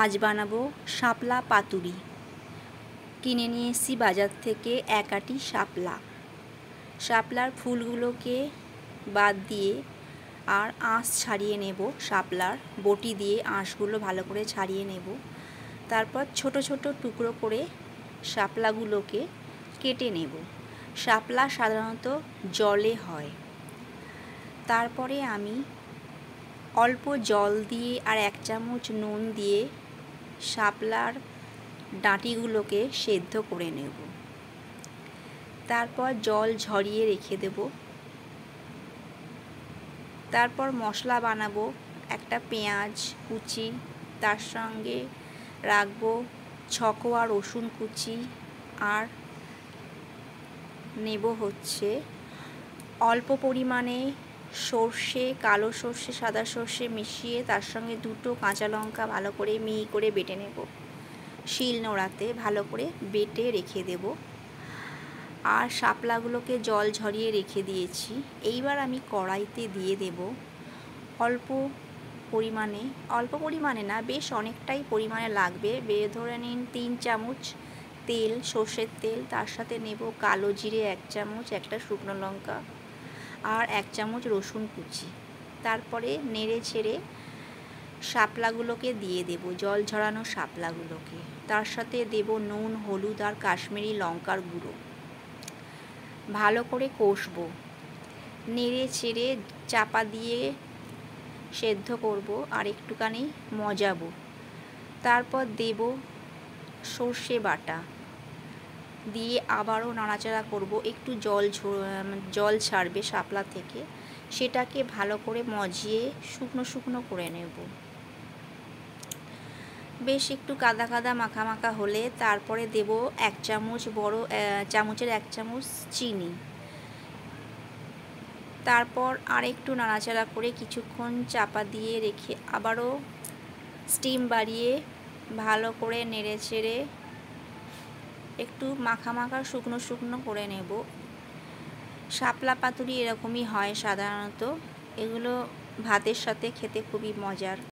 আজ বানাবো শাপলা পাতুরি। কিনে নিয়ে এসেছি বাজার থেকে এক আঁটি শাপলা। শাপলার ফুলগুলোকে বাদ দিয়ে আর আঁশ ছাড়িয়ে নেব। শাপলার বটি দিয়ে আঁশগুলো ভালো করে ছাড়িয়ে নেব। তারপর ছোট ছোট টুকরো করে শাপলাগুলোকে কেটে নেব। শাপলা সাধারণত জলে হয়। তারপরে আমি অল্প জল দিয়ে আর 1 চামচ নুন দিয়ে শাপলার ডাঁটিগুলোকে সেদ্ধ করে নেব। তারপর জল ঝরিয়ে রেখে দেব। তারপর মশলা বানাবো। একটা পেঁয়াজ কুচি, তার সঙ্গে রাখবো 6 কোয়া রসুন কুচি, আর নেব হচ্ছে অল্প পরিমাণে সর্ষে, কালো সর্ষে, সাদা সর্ষে মিশিয়ে তার সঙ্গে 2টো কাঁচা লঙ্কা ভালো করে মিহি করে বেটে নেব। শিল নোড়াতে ভালো করে বেটে রেখে দেব। আর শাপলাগুলোকে জল ঝরিয়ে রেখে দিয়েছি। এইবার আমি কড়াইতে দিয়ে দেব অল্প পরিমাণে না, বেশ অনেকটাই পরিমাণে লাগবে। ধরে নিন 3 চামচ তেল, সর্ষের তেল। তার সাথে নেব কালো জিরে 1 চামচ, একটা শুকনো লঙ্কা আর 1 চামচ রসুন কুচি। তারপরে নেড়ে ছেড়ে শাপলাগুলোকে দিয়ে দেব, জল ঝরানো শাপলাগুলোকে। তার সাথে দেব নুন, হলুদ আর কাশ্মীরি লঙ্কার গুঁড়ো। ভালো করে কষবো, নেড়ে ছেড়ে চাপা দিয়ে সেদ্ধ করব আর একটুখানি মজাবো। তারপর দেব সর্ষে বাটা দিয়ে আবারও নাড়াচাড়া করব। একটু জল ছাড়বে শাপলা থেকে, সেটাকে ভালো করে মজিয়ে শুকনো শুকনো করে নেব। বেশ একটু কাদা কাদা মাখা মাখা হলে তারপরে দেব 1 চামচ, বড় চামচের 1 চামচ চিনি। তারপর আর একটু নাড়াচাড়া করে কিছুক্ষণ চাপা দিয়ে রেখে আবারও স্টিম বাড়িয়ে ভালো করে নেড়ে চেড়ে একটু মাখা মাখা শুকনো শুকনো করে নেব। শাপলা পাতুরি এরকমই হয় সাধারণত। এগুলো ভাতের সাথে খেতে খুবই মজার।